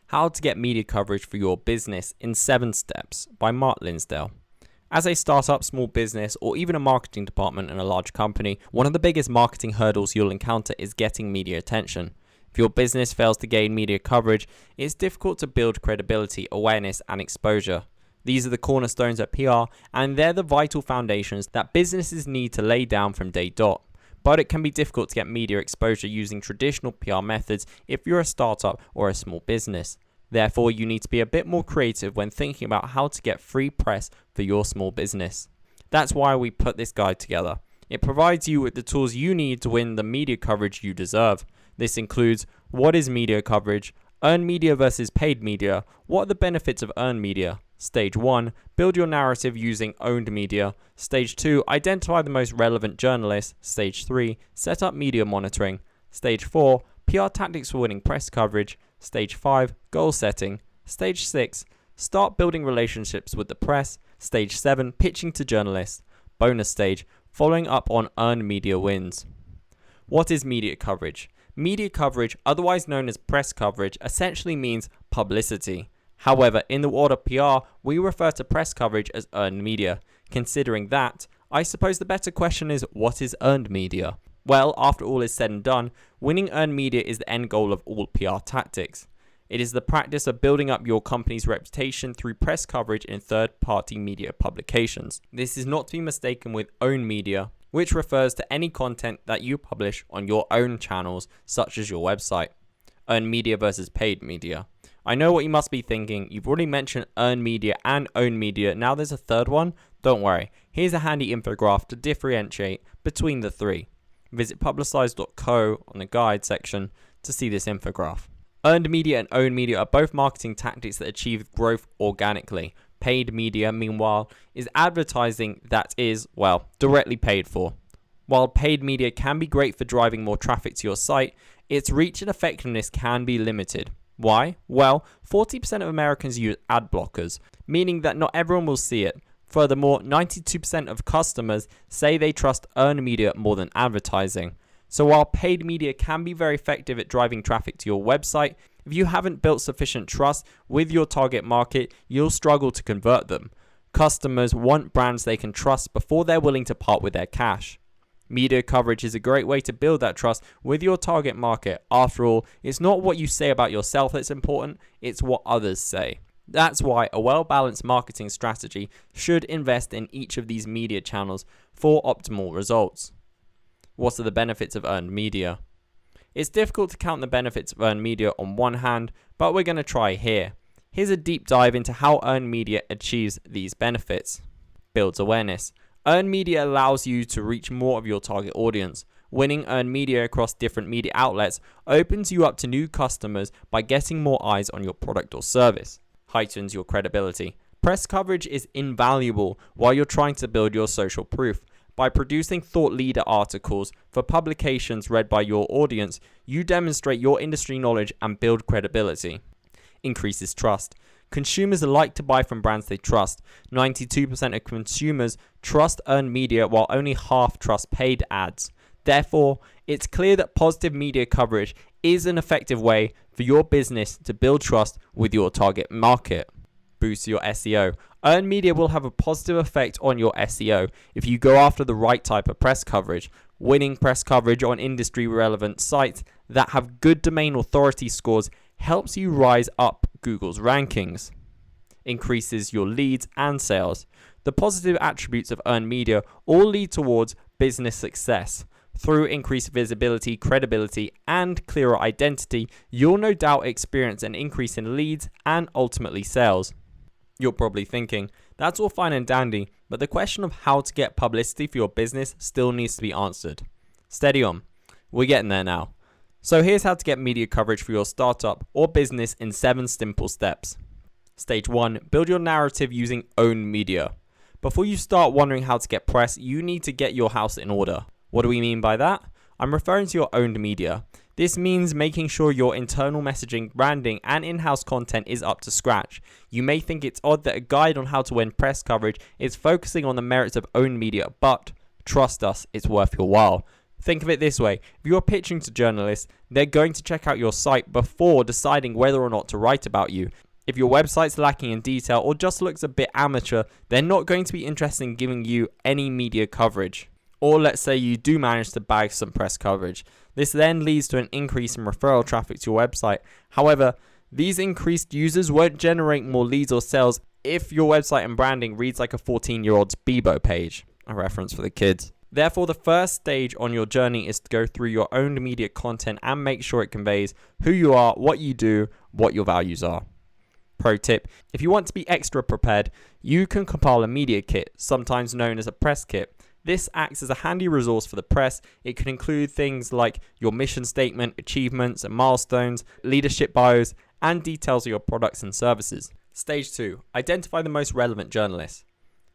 How to Get Media Coverage for Your Business in 7 Steps by Mark Linsdale. As a startup, small business, or even a marketing department in a large company, one of the biggest marketing hurdles you'll encounter is getting media attention. If your business fails to gain media coverage, it's difficult to build credibility, awareness, and exposure. These are the cornerstones of PR, and they're the vital foundations that businesses need to lay down from day dot. But it can be difficult to get media exposure using traditional PR methods if you're a startup or a small business. Therefore, you need to be a bit more creative when thinking about how to get free press for your small business. That's why we put this guide together. It provides you with the tools you need to win the media coverage you deserve. This includes what is media coverage, earned media versus paid media, what are the benefits of earned media. Stage 1, build your narrative using owned media. Stage 2, identify the most relevant journalists. Stage 3, set up media monitoring. Stage 4, PR tactics for winning press coverage. Stage 5, goal setting. Stage 6, start building relationships with the press. Stage 7, pitching to journalists. Bonus stage, following up on earned media wins. What is media coverage? Media coverage, otherwise known as press coverage, essentially means publicity. However, in the world of PR, we refer to press coverage as earned media. Considering that, I suppose the better question is, what is earned media? Well, after all is said and done, winning earned media is the end goal of all PR tactics. It is the practice of building up your company's reputation through press coverage in third-party media publications. This is not to be mistaken with owned media, which refers to any content that you publish on your own channels, such as your website. Earned media versus paid media. I know what you must be thinking. You've already mentioned earned media and owned media. Now there's a third one? Don't worry. Here's a handy infographic to differentiate between the three. Visit publicize.co on the guide section to see this infographic. Earned media and owned media are both marketing tactics that achieve growth organically. Paid media, meanwhile, is advertising that is, well, directly paid for. While paid media can be great for driving more traffic to your site, its reach and effectiveness can be limited. Why? Well, 40% of Americans use ad blockers, meaning that not everyone will see it. Furthermore, 92% of customers say they trust earned media more than advertising. So while paid media can be very effective at driving traffic to your website, if you haven't built sufficient trust with your target market, you'll struggle to convert them. Customers want brands they can trust before they're willing to part with their cash. Media coverage is a great way to build that trust with your target market. After all, it's not what you say about yourself that's important, it's what others say. That's why a well-balanced marketing strategy should invest in each of these media channels for optimal results. What are the benefits of earned media? It's difficult to count the benefits of earned media on one hand, but we're going to try here. Here's a deep dive into how earned media achieves these benefits. Builds awareness. Earned media allows you to reach more of your target audience. Winning earned media across different media outlets opens you up to new customers by getting more eyes on your product or service. Heightens your credibility. Press coverage is invaluable while you're trying to build your social proof. By producing thought leader articles for publications read by your audience, you demonstrate your industry knowledge and build credibility. Increases trust. Consumers like to buy from brands they trust. 92% of consumers trust earned media while only half trust paid ads. Therefore, it's clear that positive media coverage is an effective way for your business to build trust with your target market. Boost your SEO. Earned media will have a positive effect on your SEO if you go after the right type of press coverage. Winning press coverage on industry relevant sites that have good domain authority scores helps you rise up Google's rankings. Increases your leads and sales. The positive attributes of earned media all lead towards business success. Through increased visibility, credibility, and clearer identity, you'll no doubt experience an increase in leads and ultimately sales. You're probably thinking, that's all fine and dandy, but the question of how to get publicity for your business still needs to be answered. Steady on. We're getting there now. So here's how to get media coverage for your startup or business in 7 simple steps. Stage 1, build your narrative using owned media. Before you start wondering how to get press, you need to get your house in order. What do we mean by that? I'm referring to your owned media. This means making sure your internal messaging, branding, and in-house content is up to scratch. You may think it's odd that a guide on how to win press coverage is focusing on the merits of owned media, but trust us, it's worth your while. Think of it this way: if you're pitching to journalists, they're going to check out your site before deciding whether or not to write about you. If your website's lacking in detail or just looks a bit amateur, they're not going to be interested in giving you any media coverage. Or let's say you do manage to bag some press coverage. This then leads to an increase in referral traffic to your website. However, these increased users won't generate more leads or sales if your website and branding reads like a 14-year-old's Bebo page. A reference for the kids. Therefore, the first stage on your journey is to go through your own media content and make sure it conveys who you are, what you do, what your values are. Pro tip: if you want to be extra prepared, you can compile a media kit, sometimes known as a press kit. This acts as a handy resource for the press. It can include things like your mission statement, achievements and milestones, leadership bios, and details of your products and services. Stage 2. Identify the most relevant journalists.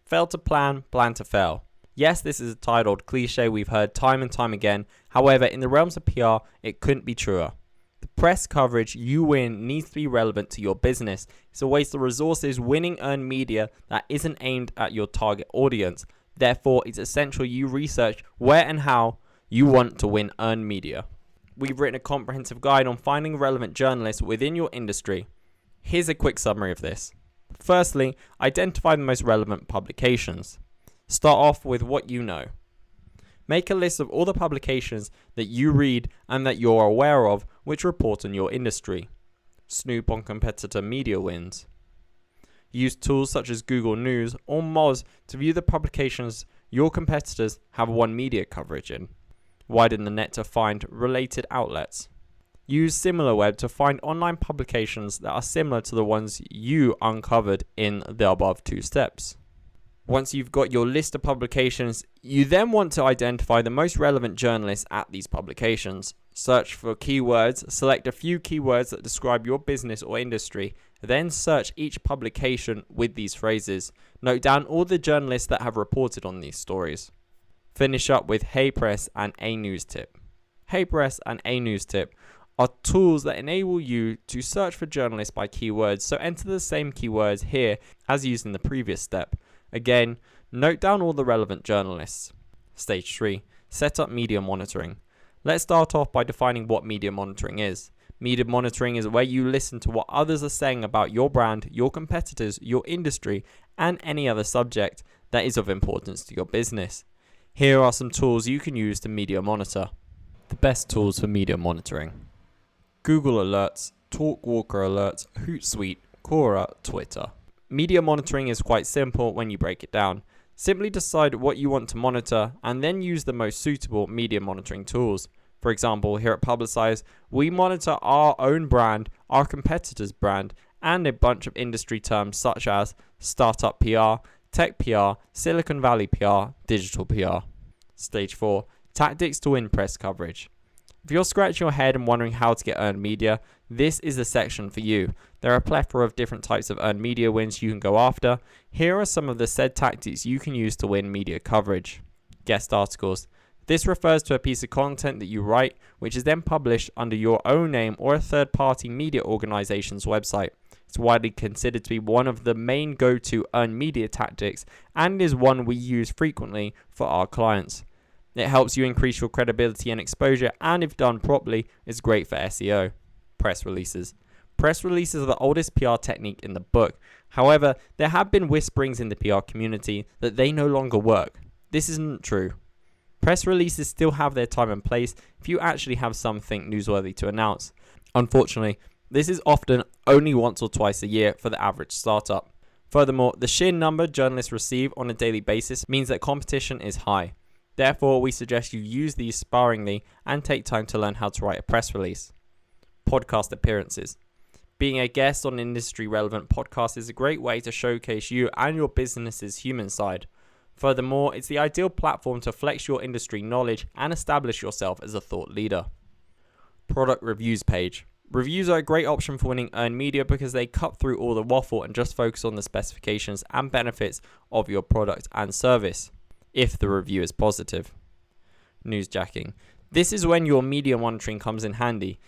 Fail to plan, plan to fail. Yes, this is a titled cliche we've heard time and time again. However, in the realms of PR, it couldn't be truer. The press coverage you win needs to be relevant to your business. It's a waste of resources winning earned media that isn't aimed at your target audience. Therefore, it's essential you research where and how you want to win earned media. We've written a comprehensive guide on finding relevant journalists within your industry. Here's a quick summary of this. Firstly, identify the most relevant publications. Start off with what you know. Make a list of all the publications that you read and that you're aware of which report on your industry. Snoop on competitor media wins. Use tools such as Google News or Moz to view the publications your competitors have won media coverage in. Widen the net to find related outlets. Use SimilarWeb to find online publications that are similar to the ones you uncovered in the above 2 steps. Once you've got your list of publications, you then want to identify the most relevant journalists at these publications. Search for keywords, select a few keywords that describe your business or industry, then search each publication with these phrases. Note down all the journalists that have reported on these stories. Finish up with Hey Press and A News Tip. Hey Press and A News Tip are tools that enable you to search for journalists by keywords, so enter the same keywords here as used in the previous step. Again, note down all the relevant journalists. Stage 3. Set up media monitoring. Let's start off by defining what media monitoring is. Media monitoring is where you listen to what others are saying about your brand, your competitors, your industry, and any other subject that is of importance to your business. Here are some tools you can use to media monitor. The best tools for media monitoring: Google Alerts, TalkWalker Alerts, Hootsuite, Quora, Twitter. Media monitoring is quite simple when you break it down. Simply decide what you want to monitor and then use the most suitable media monitoring tools. For example, here at Publicize, we monitor our own brand, our competitor's brand, and a bunch of industry terms such as startup PR, tech PR, Silicon Valley PR, digital PR. Stage 4. Tactics to win press coverage. If you're scratching your head and wondering how to get earned media, this is the section for you. There are a plethora of different types of earned media wins you can go after. Here are some of the said tactics you can use to win media coverage. Guest articles. This refers to a piece of content that you write, which is then published under your own name or a third-party media organization's website. It's widely considered to be one of the main go-to earned media tactics and is one we use frequently for our clients. It helps you increase your credibility and exposure, and if done properly, is great for SEO. Press releases. Press releases are the oldest PR technique in the book. However, there have been whisperings in the PR community that they no longer work. This isn't true. Press releases still have their time and place if you actually have something newsworthy to announce. Unfortunately, this is often only once or twice a year for the average startup. Furthermore, the sheer number journalists receive on a daily basis means that competition is high. Therefore, we suggest you use these sparingly and take time to learn how to write a press release. Podcast appearances. Being a guest on an industry-relevant podcast is a great way to showcase you and your business's human side. Furthermore, it's the ideal platform to flex your industry knowledge and establish yourself as a thought leader. Product reviews page. Reviews are a great option for winning earned media because they cut through all the waffle and just focus on the specifications and benefits of your product and service, if the review is positive. Newsjacking. This is when your media monitoring comes in handy.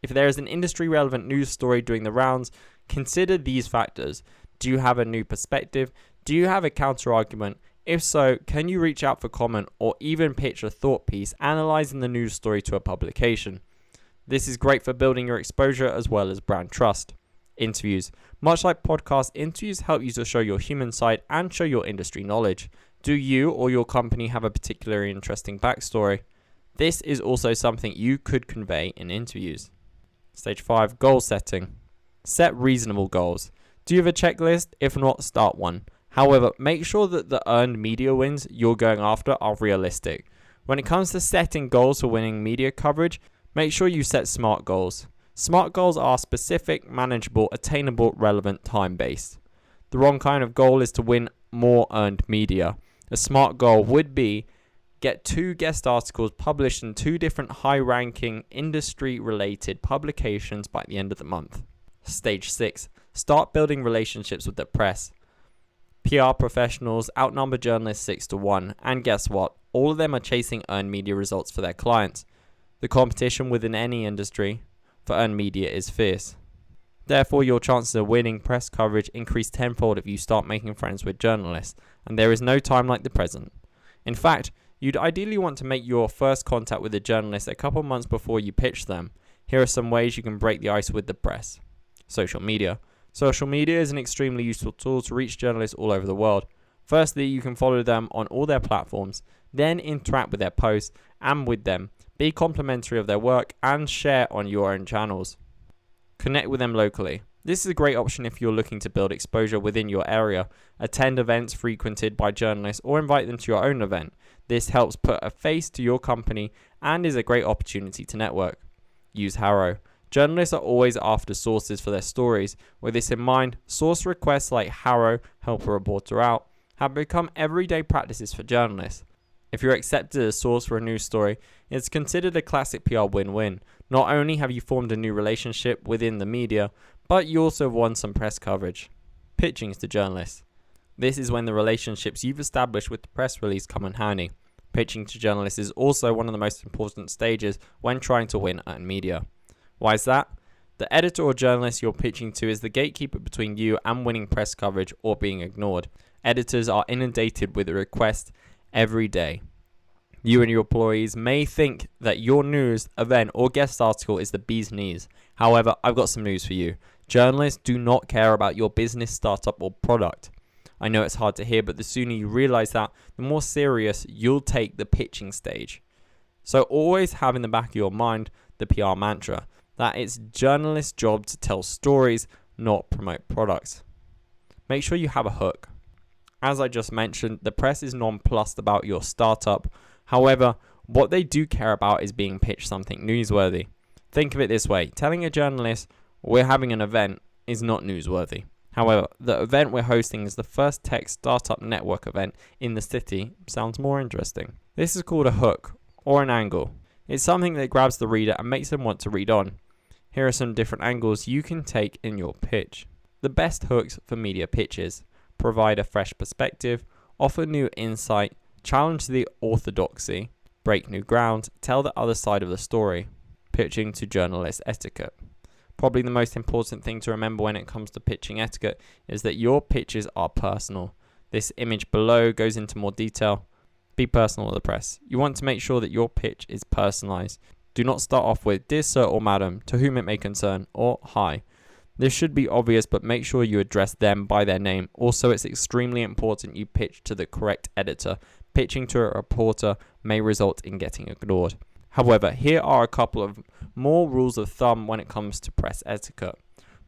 If there is an industry-relevant news story doing the rounds, consider these factors. Do you have a new perspective? Do you have a counter-argument? If so, can you reach out for comment or even pitch a thought piece analysing the news story to a publication? This is great for building your exposure as well as brand trust. Interviews. Much like podcast, interviews help you to show your human side and show your industry knowledge. Do you or your company have a particularly interesting backstory? This is also something you could convey in interviews. Stage 5, goal setting. Set reasonable goals. Do you have a checklist? If not, start one. However, make sure that the earned media wins you're going after are realistic. When it comes to setting goals for winning media coverage, make sure you set SMART goals. SMART goals are specific, manageable, attainable, relevant, time-based. The wrong kind of goal is to win more earned media. A SMART goal would be get 2 guest articles published in 2 different high-ranking industry-related publications by the end of the month. Stage 6. Start building relationships with the press. PR professionals outnumber journalists 6-1, and guess what? All of them are chasing earned media results for their clients. The competition within any industry for earned media is fierce. Therefore, your chances of winning press coverage increase tenfold if you start making friends with journalists, and there is no time like the present. In fact, you'd ideally want to make your first contact with a journalist a couple months before you pitch them. Here are some ways you can break the ice with the press. Social media. Social media is an extremely useful tool to reach journalists all over the world. Firstly, you can follow them on all their platforms, then interact with their posts and with them. Be complimentary of their work and share on your own channels. Connect with them locally. This is a great option if you're looking to build exposure within your area. Attend events frequented by journalists or invite them to your own event. This helps put a face to your company and is a great opportunity to network. Use HARO. Journalists are always after sources for their stories. With this in mind, source requests like HARO, help a reporter out, have become everyday practices for journalists. If you're accepted as a source for a news story, it's considered a classic PR win-win. Not only have you formed a new relationship within the media, but you also have won some press coverage. Pitching to journalists. This is when the relationships you've established with the press release come in handy. Pitching to journalists is also one of the most important stages when trying to win earned media. Why is that? The editor or journalist you're pitching to is the gatekeeper between you and winning press coverage or being ignored. Editors are inundated with requests every day. You and your employees may think that your news, event, or guest article is the bee's knees. However, I've got some news for you. Journalists do not care about your business, startup, or product. I know it's hard to hear, but the sooner you realize that, the more serious you'll take the pitching stage. So always have in the back of your mind the PR mantra, that it's journalists' job to tell stories, not promote products. Make sure you have a hook. As I just mentioned, the press is nonplussed about your startup. However, what they do care about is being pitched something newsworthy. Think of it this way, telling a journalist we're having an event is not newsworthy. However, the event we're hosting is the first tech startup network event in the city sounds more interesting. This is called a hook or an angle. It's something that grabs the reader and makes them want to read on. Here are some different angles you can take in your pitch. The best hooks for media pitches: provide a fresh perspective, offer new insight, challenge the orthodoxy, break new ground, tell the other side of the story. Pitching to journalist etiquette. Probably the most important thing to remember when it comes to pitching etiquette is that your pitches are personal. This image below goes into more detail. Be personal with the press. You want to make sure that your pitch is personalized. Do not start off with "Dear Sir or Madam, to whom it may concern," or "Hi." This should be obvious, but make sure you address them by their name. Also, it's extremely important you pitch to the correct editor. Pitching to a reporter may result in getting ignored. However, here are a couple of more rules of thumb when it comes to press etiquette.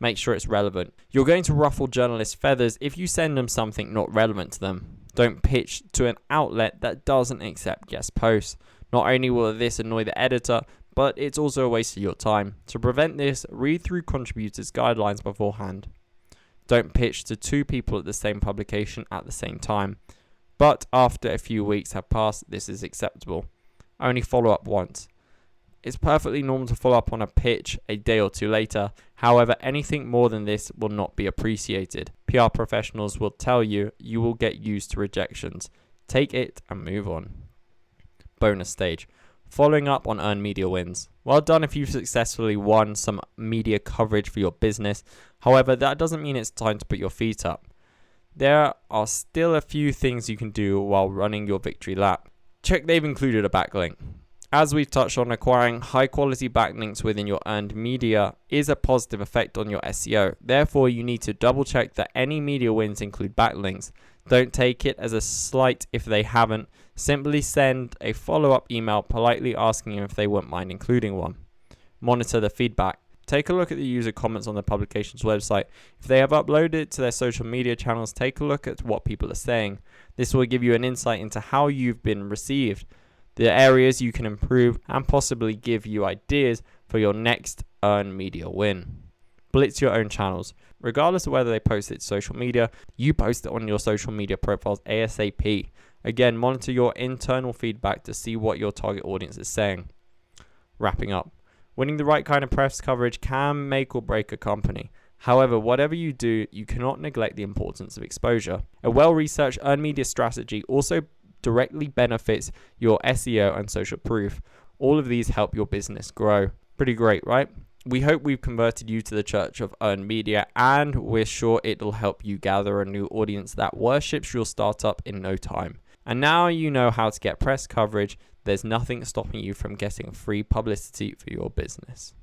Make sure it's relevant. You're going to ruffle journalists' feathers if you send them something not relevant to them. Don't pitch to an outlet that doesn't accept guest posts. Not only will this annoy the editor, but it's also a waste of your time. To prevent this, read through contributors' guidelines beforehand. Don't pitch to 2 people at the same publication at the same time. But after a few weeks have passed, this is acceptable. Only follow up once. It's perfectly normal to follow up on a pitch a day or 2 later. However, anything more than this will not be appreciated. PR professionals will tell you you will get used to rejections. Take it and move on. Bonus stage. Following up on earned media wins. Well done if you've successfully won some media coverage for your business. However, that doesn't mean it's time to put your feet up. there are still a few things you can do while running your victory lap. Check they've included a backlink. As we've touched on, acquiring high quality backlinks within your earned media is a positive effect on your SEO. Therefore, you need to double check that any media wins include backlinks. Don't take it as a slight if they haven't. Simply send a follow-up email politely asking if they wouldn't mind including one. Monitor the feedback. Take a look at the user comments on the publication's website. If they have uploaded it to their social media channels, take a look at what people are saying. This will give you an insight into how you've been received, the areas you can improve, and possibly give you ideas for your next earned media win. Blitz your own channels. Regardless of whether they post it to social media, you post it on your social media profiles ASAP. Again, monitor your internal feedback to see what your target audience is saying. Wrapping up. Winning the right kind of press coverage can make or break a company. However, whatever you do, you cannot neglect the importance of exposure. A well-researched earned media strategy also directly benefits your SEO and social proof. All of these help your business grow. Pretty great, right? We hope we've converted you to the church of earned media, and we're sure it'll help you gather a new audience that worships your startup in no time. And now you know how to get press coverage. There's nothing stopping you from getting free publicity for your business.